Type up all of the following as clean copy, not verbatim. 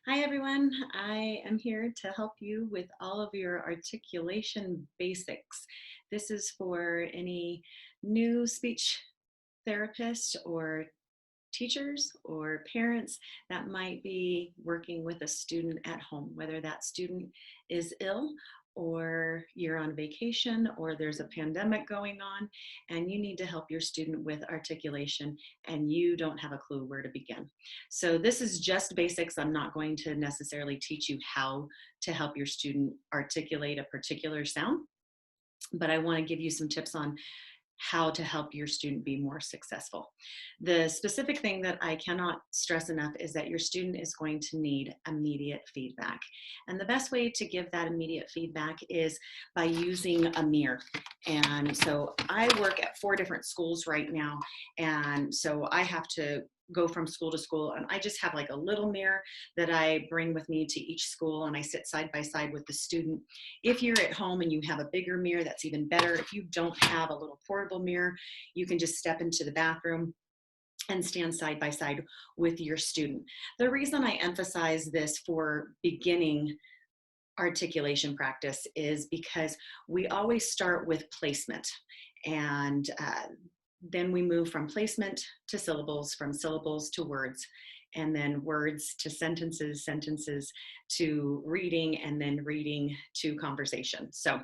Hi everyone, I am here to help you with all of your articulation basics. This is for any new speech therapists or teachers or parents that might be working with a student at home, whether that student is ill or you're on vacation or there's a pandemic going on and you need to help your student with articulation and you don't have a clue where to begin. So this is just basics. I'm not going to necessarily teach you how to help your student articulate a particular sound, but I want to give you some tips on how to help your student be more successful. The specific thing that I cannot stress enough is that your student is going to need immediate feedback. And the best way to give that immediate feedback is by using a mirror. And so I work at 4 different schools right now. And so I have to go from school to school, and I just have like a little mirror that I bring with me to each school, and I sit side by side with the student. If you're at home and you have a bigger mirror, that's even better. If you don't have a little portable mirror, you can just step into the bathroom and stand side by side with your student. The reason I emphasize this for beginning articulation practice is because we always start with placement, and then we move from placement to syllables, from syllables to words, and then words to sentences, sentences to reading, and then reading to conversation. So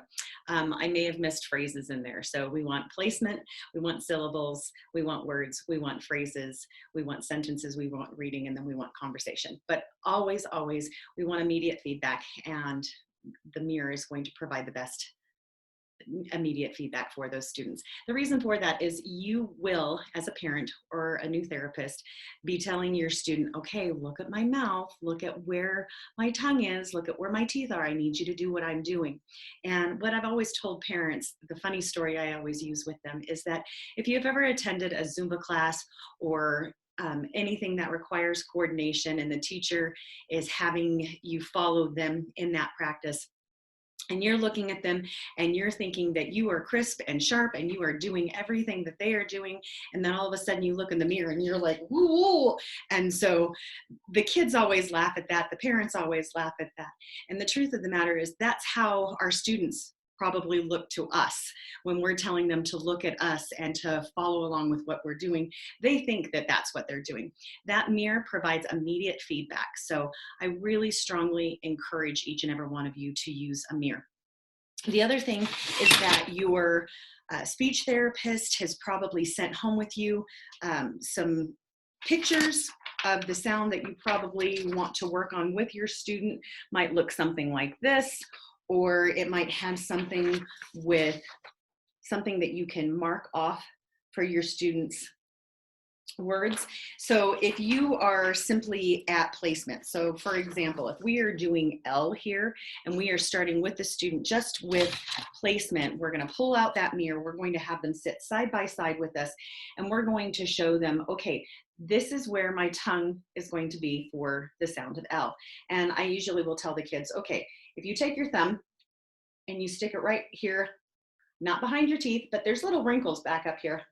I may have missed phrases in there. So we want placement, we want syllables, we want words, we want phrases, we want sentences, we want reading, and then we want conversation. But always, always, we want immediate feedback, and the mirror is going to provide the best immediate feedback for those students. The reason for that is you will, as a parent or a new therapist, be telling your student, okay, look at my mouth, look at where my tongue is, look at where my teeth are. I need you to do what I'm doing. And what I've always told parents, the funny story I always use with them is that if you've ever attended a Zumba class or anything that requires coordination and the teacher is having you follow them in that practice, and you're looking at them and you're thinking that you are crisp and sharp and you are doing everything that they are doing, and then all of a sudden you look in the mirror and you're like, woo. And so the kids always laugh at that, the parents always laugh at that, and the truth of the matter is that's how our students probably look to us when we're telling them to look at us and to follow along with what we're doing. They think that that's what they're doing. That mirror provides immediate feedback. So I really strongly encourage each and every one of you to use a mirror. The other thing is that your speech therapist has probably sent home with you some pictures of the sound that you probably want to work on with your student. Might look something like this, or it might have something with something that you can mark off for your students' words. So if you are simply at placement, so for example, if we are doing L here and we are starting with the student just with placement, we're going to pull out that mirror, we're going to have them sit side by side with us, and we're going to show them, okay, this is where my tongue is going to be for the sound of L. And I usually will tell the kids, okay, if you take your thumb and you stick it right here, not behind your teeth, but there's little wrinkles back up here.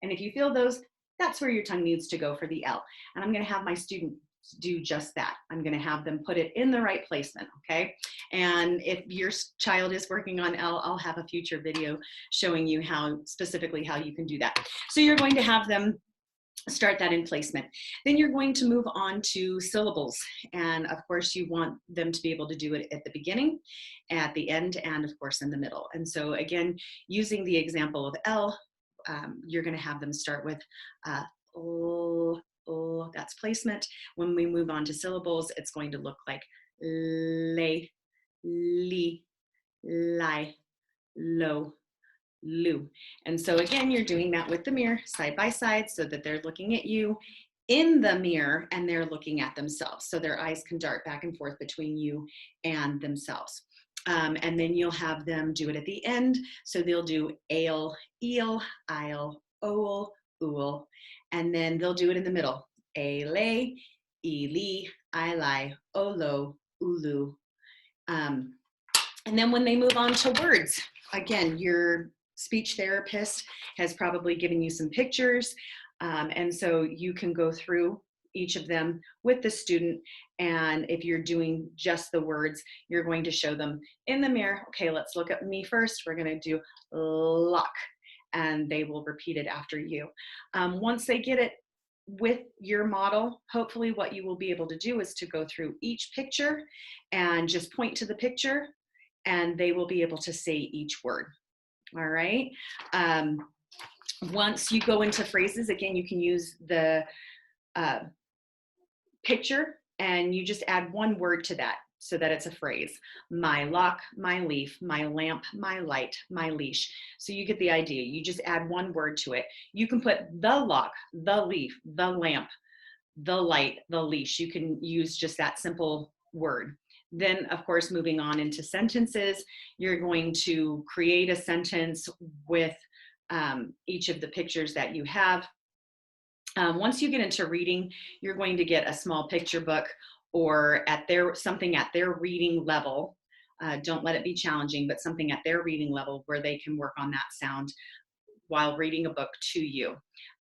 And if you feel those, that's where your tongue needs to go for the L. And I'm going to have my student do just that. I'm going to have them put it in the right placement, okay? And if your child is working on L, I'll have a future video showing you how specifically how you can do that. So you're going to have them start that in placement. Then you're going to move on to syllables. And of course, you want them to be able to do it at the beginning, at the end, and of course in the middle. And so again, using the example of L, you're going to have them start with that's placement. When we move on to syllables, it's going to look like lay, li, lie, lo, lu. And so again, you're doing that with the mirror side by side so that they're looking at you in the mirror and they're looking at themselves. So their eyes can dart back and forth between you and themselves. And then you'll have them do it at the end. So they'll do ale, eel, ile, ool, ool, and then they'll do it in the middle. Ale, ili, ili, olo, ulu. And then when they move on to words, again, your speech therapist has probably given you some pictures. And so you can go through each of them with the student. And if you're doing just the words, you're going to show them in the mirror. Okay, let's look at me first. We're going to do lock, and they will repeat it after you. Once they get it with your model, hopefully what you will be able to do is to go through each picture and just point to the picture, and they will be able to say each word. All right. Once you go into phrases, again, you can use the picture and you just add one word to that so that it's a phrase. My lock, my leaf, my lamp, my light, my leash. So you get the idea. You just add one word to it. You can put the lock, the leaf, the lamp, the light, the leash. You can use just that simple word. Then, of course, moving on into sentences, you're going to create a sentence with each of the pictures that you have. Once you get into reading, you're going to get a small picture book or something at their reading level. Don't let it be challenging, but something at their reading level where they can work on that sound while reading a book to you.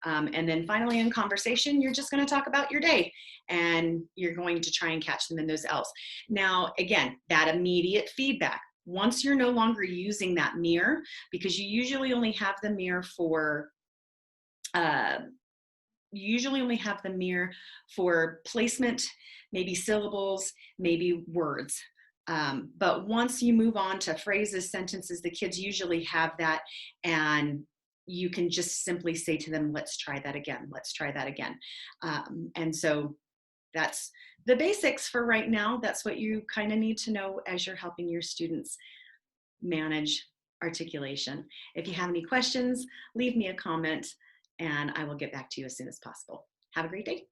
And then finally in conversation, you're just going to talk about your day and you're going to try and catch them in those L's. Now, again, that immediate feedback. Once you're no longer using that mirror, because you usually only have the mirror for placement, maybe syllables, maybe words. But once you move on to phrases, sentences, the kids usually have that, and you can just simply say to them, let's try that again, let's try that again. And so that's the basics for right now. That's what you kind of need to know as you're helping your students manage articulation. If you have any questions, leave me a comment and I will get back to you as soon as possible. Have a great day.